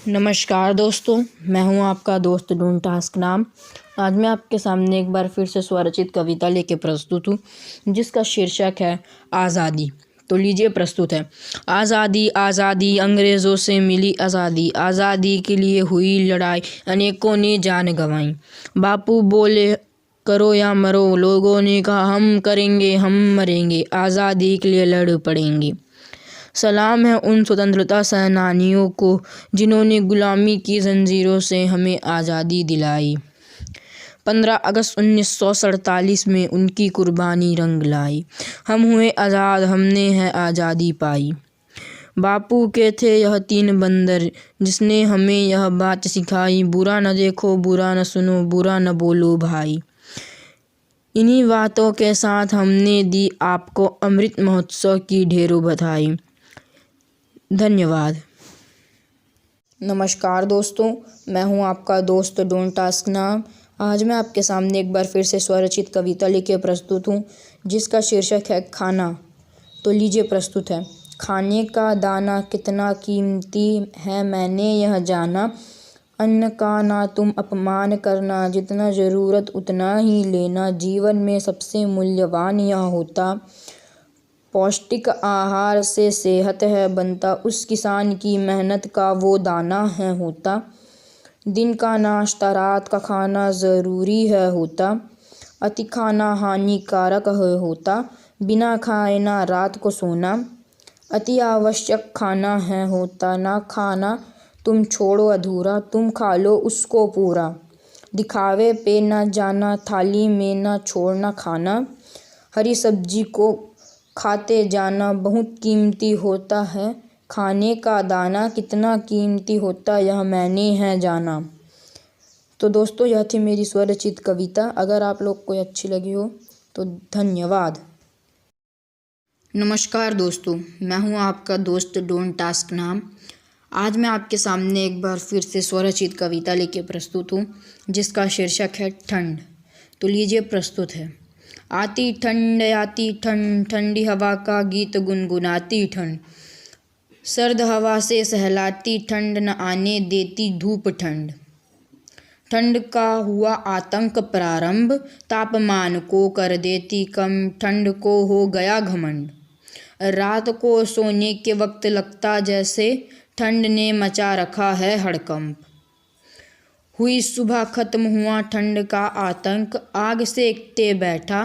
नमस्कार दोस्तों, मैं हूं आपका दोस्त डोंट टास्क नाम। आज मैं आपके सामने एक बार फिर से स्वरचित कविता लेके प्रस्तुत हूं, जिसका शीर्षक है आज़ादी। तो लीजिए प्रस्तुत है। आज़ादी आज़ादी अंग्रेज़ों से मिली आज़ादी, आज़ादी के लिए हुई लड़ाई, अनेकों ने जान गंवाई। बापू बोले करो या मरो, लोगों ने कहा हम करेंगे हम मरेंगे, आज़ादी के लिए लड़ पड़ेंगे। सलाम है उन स्वतंत्रता सेनानियों को जिन्होंने गुलामी की जंजीरों से हमें आज़ादी दिलाई। 15 अगस्त 1947 में उनकी कुर्बानी रंग लाई। हम हुए आज़ाद, हमने है आज़ादी पाई। बापू के थे यह 3 बंदर जिसने हमें यह बात सिखाई, बुरा न देखो बुरा न सुनो बुरा न बोलो भाई। इन्हीं बातों के साथ हमने दी आपको अमृत महोत्सव की ढेरों बधाई। धन्यवाद। नमस्कार दोस्तों, मैं हूं आपका दोस्त डोंट टास्क नाम। आज मैं आपके सामने एक बार फिर से स्वरचित कविता लेके प्रस्तुत हूं, जिसका शीर्षक है खाना। तो लीजिए प्रस्तुत है। खाने का दाना कितना कीमती है मैंने यह जाना, अन्न का ना तुम अपमान करना, जितना ज़रूरत उतना ही लेना, जीवन में सबसे मूल्यवान यह होता। पौष्टिक आहार से सेहत है बनता, उस किसान की मेहनत का वो दाना है होता। दिन का नाश्ता रात का खाना ज़रूरी है होता, अति खाना हानिकारक है होता, बिना खाए ना रात को सोना। अति आवश्यक खाना है होता, ना खाना तुम छोड़ो अधूरा, तुम खा लो उसको पूरा। दिखावे पे ना जाना, थाली में ना छोड़ना खाना, हरी सब्जी को खाते जाना बहुत कीमती होता है। खाने का दाना कितना कीमती होता यह मैंने है जाना। तो दोस्तों, यह थी मेरी स्वरचित कविता। अगर आप लोग को अच्छी लगी हो तो धन्यवाद। नमस्कार दोस्तों, मैं हूं आपका दोस्त डोंट टास्क नाम। आज मैं आपके सामने एक बार फिर से स्वरचित कविता लेके प्रस्तुत हूं, जिसका शीर्षक है ठंड। तो लीजिए प्रस्तुत है। आती ठंड ठंडी हवा का गीत गुनगुनाती ठंड, सर्द हवा से सहलाती ठंड, न आने देती धूप ठंड। ठंड का हुआ आतंक प्रारंभ, तापमान को कर देती कम, ठंड को हो गया घमंड। रात को सोने के वक्त लगता जैसे ठंड ने मचा रखा है हड़कंप। हुई सुबह खत्म हुआ ठंड का आतंक, आग सेकते बैठा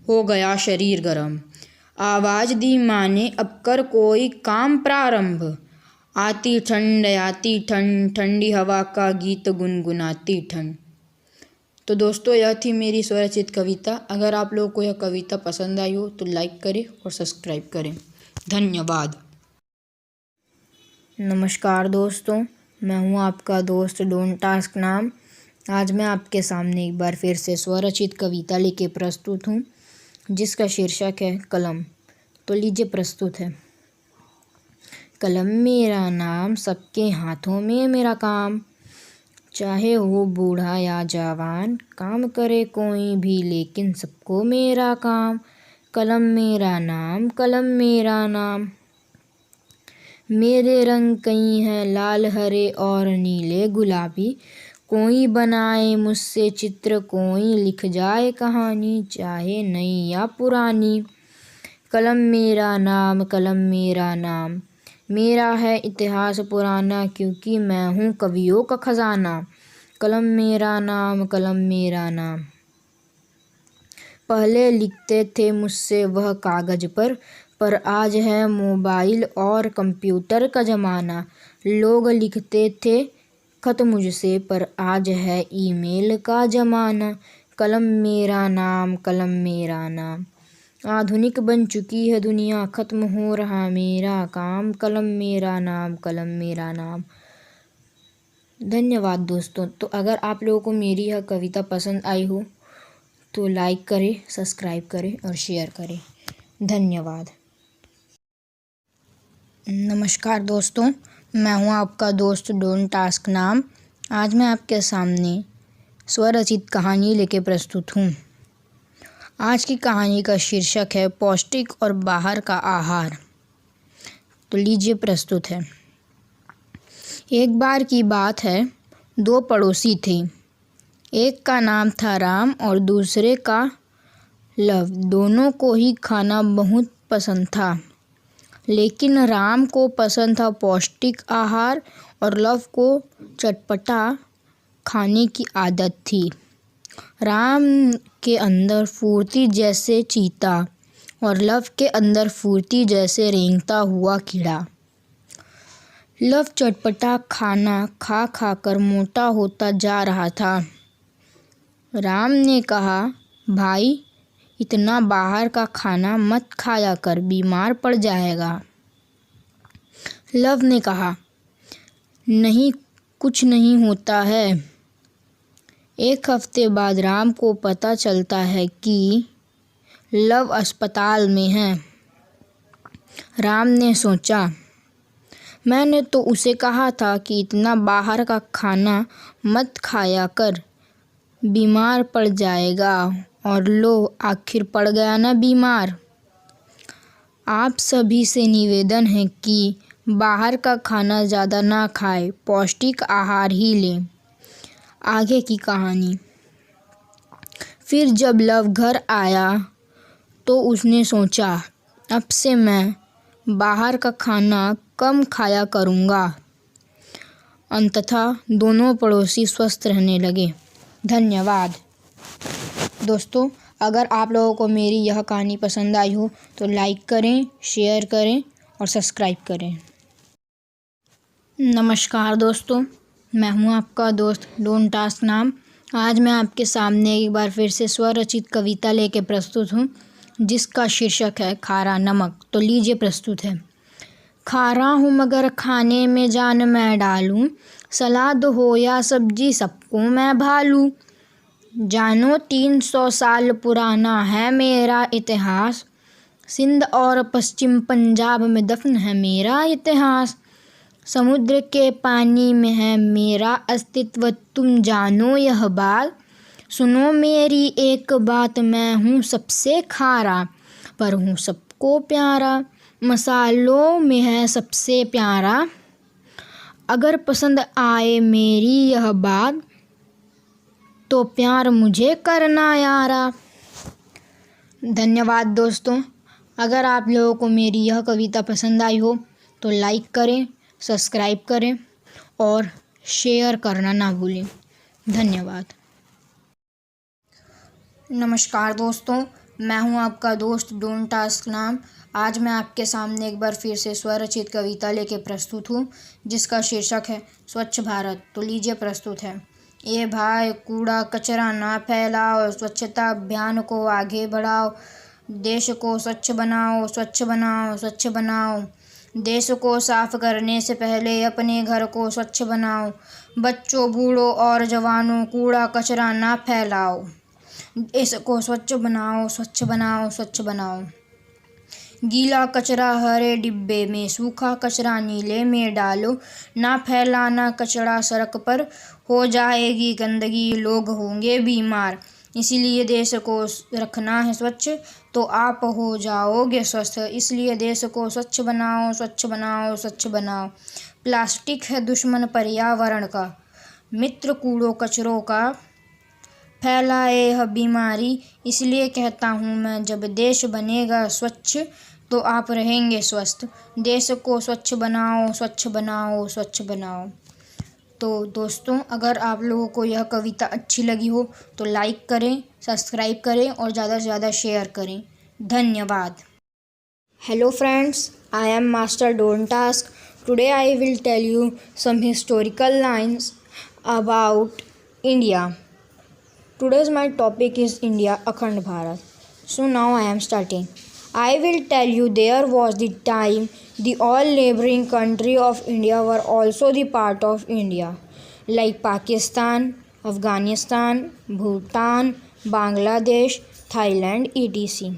हो गया शरीर गरम। आवाज़ दी माँ ने अब कर कोई काम प्रारंभ, आती ठंड ठंडी हवा का गीत गुनगुनाती ठंड। तो दोस्तों, यह थी मेरी स्वरचित कविता। अगर आप लोगों को यह कविता पसंद आई हो तो लाइक करें और सब्सक्राइब करें। धन्यवाद। नमस्कार दोस्तों, मैं हूं आपका दोस्त डोंट टास्क नाम। आज मैं आपके सामने एक बार फिर से स्वरचित कविता लेके प्रस्तुत हूं, जिसका शीर्षक है कलम। तो लीजिए प्रस्तुत है। कलम मेरा नाम, सबके हाथों में मेरा काम, चाहे हो बूढ़ा या जवान, काम करे कोई भी लेकिन सबको मेरा काम। कलम मेरा नाम, कलम मेरा नाम, मेरे रंग कई हैं लाल हरे और नीले गुलाबी, कोई बनाए मुझसे चित्र कोई लिख जाए कहानी, चाहे नई या पुरानी। कलम मेरा नाम, कलम मेरा नाम, मेरा है इतिहास पुराना, क्योंकि मैं हूँ कवियों का खजाना। कलम मेरा नाम, कलम मेरा नाम, पहले लिखते थे मुझसे वह कागज़ पर आज है मोबाइल और कंप्यूटर का ज़माना। लोग लिखते थे खत मुझसे पर आज है ईमेल का ज़माना। कलम मेरा नाम, कलम मेरा नाम, आधुनिक बन चुकी है दुनिया, ख़त्म हो रहा मेरा काम। कलम मेरा नाम, कलम मेरा नाम। धन्यवाद दोस्तों। तो अगर आप लोगों को मेरी यह कविता पसंद आई हो तो लाइक करें, सब्सक्राइब करें और शेयर करें। धन्यवाद। नमस्कार दोस्तों, मैं हूं आपका दोस्त डोंट टास्क नाम। आज मैं आपके सामने स्वरचित कहानी लेके प्रस्तुत हूं। आज की कहानी का शीर्षक है पौष्टिक और बाहर का आहार। तो लीजिए प्रस्तुत है। एक बार की बात है, दो पड़ोसी थे। एक का नाम था राम और दूसरे का लव। दोनों को ही खाना बहुत पसंद था, लेकिन राम को पसंद था पौष्टिक आहार और लव को चटपटा खाने की आदत थी। राम के अंदर फुर्ती जैसे चीता और लव के अंदर फुर्ती जैसे रेंगता हुआ कीड़ा। लव चटपटा खाना खा खा कर मोटा होता जा रहा था। राम ने कहा, भाई, इतना बाहर का खाना मत खाया कर, बीमार पड़ जाएगा। लव ने कहा, नहीं, कुछ नहीं होता है। एक हफ्ते बाद राम को पता चलता है कि लव अस्पताल में है। राम ने सोचा, मैंने तो उसे कहा था कि इतना बाहर का खाना मत खाया कर, बीमार पड़ जाएगा, और लो, आखिर पड़ गया ना बीमार। आप सभी से निवेदन है कि बाहर का खाना ज़्यादा ना खाएं, पौष्टिक आहार ही लें। आगे की कहानी। फिर जब लव घर आया तो उसने सोचा, अब से मैं बाहर का खाना कम खाया करूँगा। अंततः दोनों पड़ोसी स्वस्थ रहने लगे। धन्यवाद। दोस्तों, अगर आप लोगों को मेरी यह कहानी पसंद आई हो तो लाइक करें, शेयर करें और सब्सक्राइब करें। नमस्कार दोस्तों, मैं हूं आपका दोस्त डोंट आस्क नाम। आज मैं आपके सामने एक बार फिर से स्वरचित कविता लेके प्रस्तुत हूं, जिसका शीर्षक है खारा नमक। तो लीजिए, प्रस्तुत है। खारा हूँ मगर खाने में जान मैं डालूं, सलाद हो या सब्जी सबको मैं भालूं। जानो 300 साल पुराना है मेरा इतिहास, सिंध और पश्चिम पंजाब में दफन है मेरा इतिहास। समुद्र के पानी में है मेरा अस्तित्व, तुम जानो यह बात। सुनो मेरी एक बात, मैं हूँ सबसे खारा पर हूँ सबको प्यारा। मसालों में है सबसे प्यारा, अगर पसंद आए मेरी यह बात तो प्यार मुझे करना यारा। धन्यवाद दोस्तों। अगर आप लोगों को मेरी यह कविता पसंद आई हो तो लाइक करें, सब्सक्राइब करें और शेयर करना ना भूलें। धन्यवाद। नमस्कार दोस्तों, मैं हूं आपका दोस्त डोंट आस्क नाम। आज मैं आपके सामने एक बार फिर से स्वरचित कविता लेके प्रस्तुत हूं, जिसका शीर्षक है स्वच्छ भारत। तो लीजिए, प्रस्तुत है। ए भाई, कूड़ा कचरा ना फैलाओ, स्वच्छता अभियान को आगे बढ़ाओ। देश को स्वच्छ बनाओ, स्वच्छ बनाओ, स्वच्छ बनाओ। देश को साफ करने से पहले अपने घर को स्वच्छ बनाओ। बच्चों, बूढ़ों और जवानों, कूड़ा कचरा ना फैलाओ। देश को स्वच्छ बनाओ, स्वच्छ बनाओ, स्वच्छ बनाओ। गीला कचरा हरे डिब्बे में, सूखा कचरा नीले में डालो। ना फैलाना कचरा सड़क पर, हो जाएगी गंदगी, लोग होंगे बीमार। इसीलिए देश को रखना है स्वच्छ, तो आप हो जाओगे स्वस्थ। इसलिए देश को स्वच्छ बनाओ, स्वच्छ बनाओ, स्वच्छ बनाओ। प्लास्टिक है दुश्मन पर्यावरण का, मित्र कूड़ों कचरों का, फैलाए है बीमारी। इसलिए कहता हूँ मैं, जब देश बनेगा स्वच्छ तो आप रहेंगे स्वस्थ। देश को स्वच्छ बनाओ, स्वच्छ बनाओ, स्वच्छ बनाओ। तो दोस्तों, अगर आप लोगों को यह कविता अच्छी लगी हो तो लाइक करें, सब्सक्राइब करें और ज़्यादा से ज़्यादा शेयर करें। धन्यवाद। Hello friends, I am master don't ask. Today I will tell you some historical lines about India. Today's my topic is India, Akhand Bharat. So now I am starting. I will tell you there was the time the all neighboring country of India were also the part of India, like Pakistan, Afghanistan, Bhutan, Bangladesh, Thailand, etc.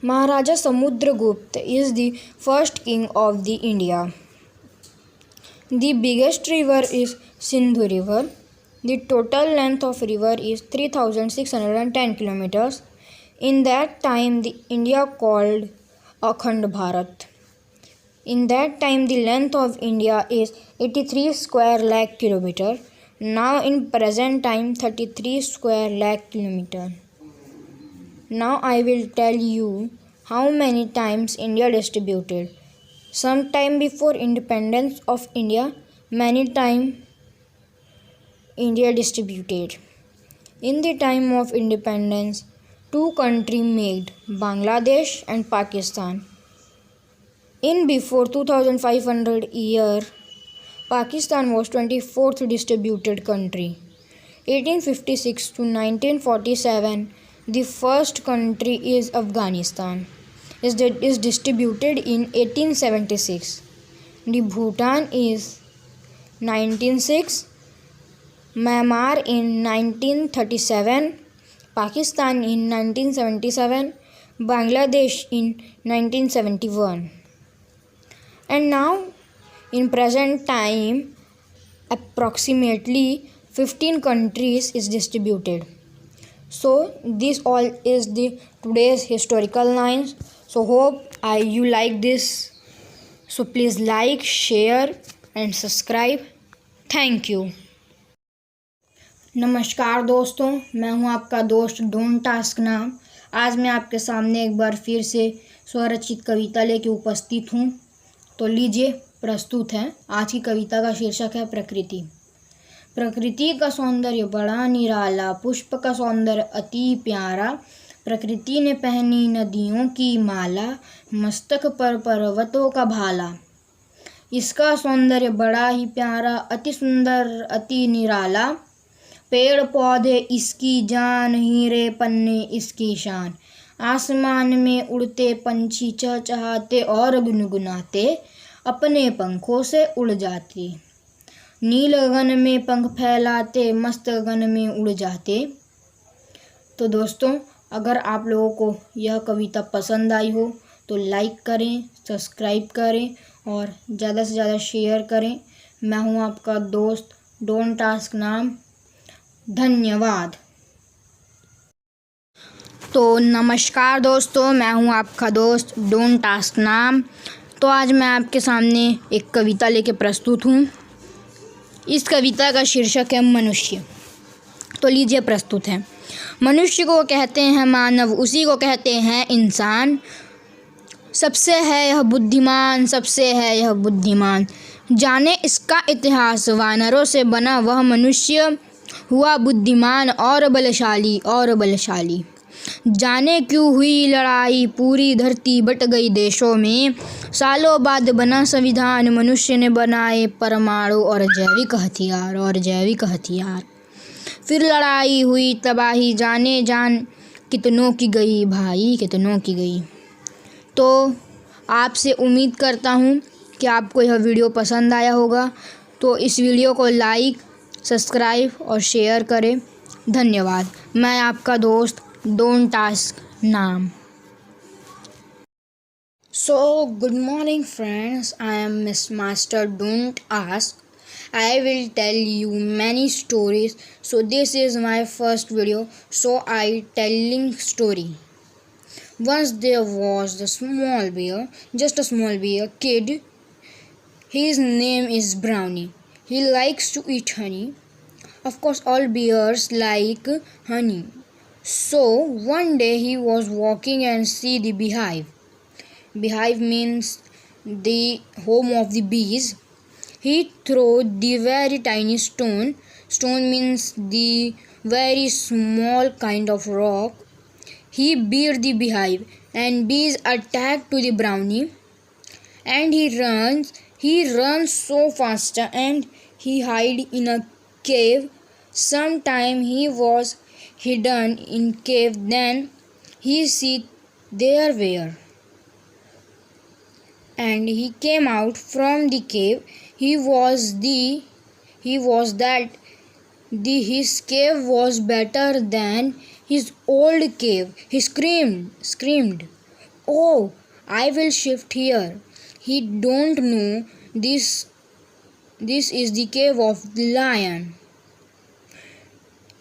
Maharaja Samudragupta is the first king of the India. The biggest river is Sindhu River. The total length of river is 3,610 kilometers. In that time, the India called Akhand Bharat. In that time, the length of India is 83 square lakh kilometer. Now in present time, 33 square lakh kilometer. Now I will tell you how many times India distributed. Some time before independence of India, many time India distributed. In the time of independence, two countries made, Bangladesh and Pakistan. In before 2500 year, Pakistan was 24th distributed country. 1856 to 1947, the first country is Afghanistan. Is distributed in 1876. The Bhutan is 1906. Myanmar in 1937, Pakistan in 1977, Bangladesh in 1971. And now in present time, approximately 15 countries is distributed. So this all is the today's historical lines. So hope you like this. So please like, share and subscribe. Thank you. नमस्कार दोस्तों, मैं हूं आपका दोस्त don't task नाम. आज मैं आपके सामने एक बार फिर से स्वरचित कविता लेके उपस्थित हूं. तो लीजिए प्रस्तुत है. आज की कविता का शीर्षक है प्रकृति. प्रकृति का सौंदर्य बड़ा निराला, पुष्प का सौंदर्य अति प्यारा. प्रकृति ने पहनी नदियों की माला, मस्तक पर पर्वतों का भाला. इसका सौंदर्य बड़ा ही प्यारा, अति सुंदर अति निराला. पेड़ पौधे इसकी जान, हीरे पन्ने इसकी शान. आसमान में उड़ते पंछी चहचहाते और गुनगुनाते, अपने पंखों से उड़ जाते. नील गगन में पंख फैलाते, मस्त गगन में उड़ जाते. तो दोस्तों, अगर आप लोगों को यह कविता पसंद आई हो तो लाइक करें, सब्सक्राइब करें और ज़्यादा से ज़्यादा शेयर करें. मैं हूं आपका दोस्त डोंट टास्क नाम. धन्यवाद. तो नमस्कार दोस्तों, मैं हूं आपका दोस्त डोंट टास्क नाम. तो आज मैं आपके सामने एक कविता लेके प्रस्तुत हूं. इस कविता का शीर्षक है मनुष्य. तो लीजिए प्रस्तुत है. मनुष्य को कहते हैं मानव, उसी को कहते हैं इंसान. सबसे है यह बुद्धिमान, सबसे है यह बुद्धिमान. जाने इसका इतिहास, वानरों से बना वह मनुष्य हुआ बुद्धिमान और बलशाली और बलशाली. जाने क्यों हुई लड़ाई, पूरी धरती बट गई देशों में. सालों बाद बना संविधान, मनुष्य ने बनाए परमाणु और जैविक हथियार और जैविक हथियार. फिर लड़ाई हुई तबाही, जाने जान कितनों की गई भाई, कितनों की गई. तो आपसे उम्मीद करता हूँ कि आपको यह वीडियो पसंद आया होगा. तो इस वीडियो को लाइक, सब्सक्राइब और शेयर करें. धन्यवाद. मैं आपका दोस्त डोंट टास्क नाम. So good morning friends, I am Miss Master Don't Ask. I will tell you many stories. So this is my first video, so I telling story. Once there was the small bear, just a small bear kid. His name is Brownie. He likes to eat honey. Of course, all bears like honey. So one day he was walking and see the beehive. Beehive means the home of the bees. He threw the very tiny stone. Stone means the very small kind of rock. He beat the beehive and bees attacked to the brownie. And he runs so fast and he hide in a cave. Sometime he was hidden in cave, then he see there were. And he came out from the cave. His cave was better than his old cave. He screamed, "Oh, I will shift here." He don't know this is the cave of the lion.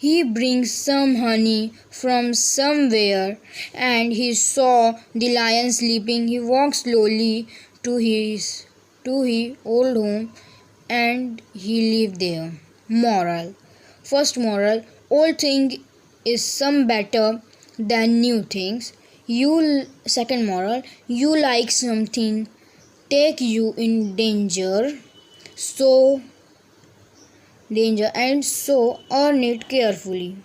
He brings some honey from somewhere and he saw the lion sleeping. He walked slowly to his old home and he lived there. Moral. First moral, old thing is some better than new things. Second moral, you like something take you in danger and so earn it carefully.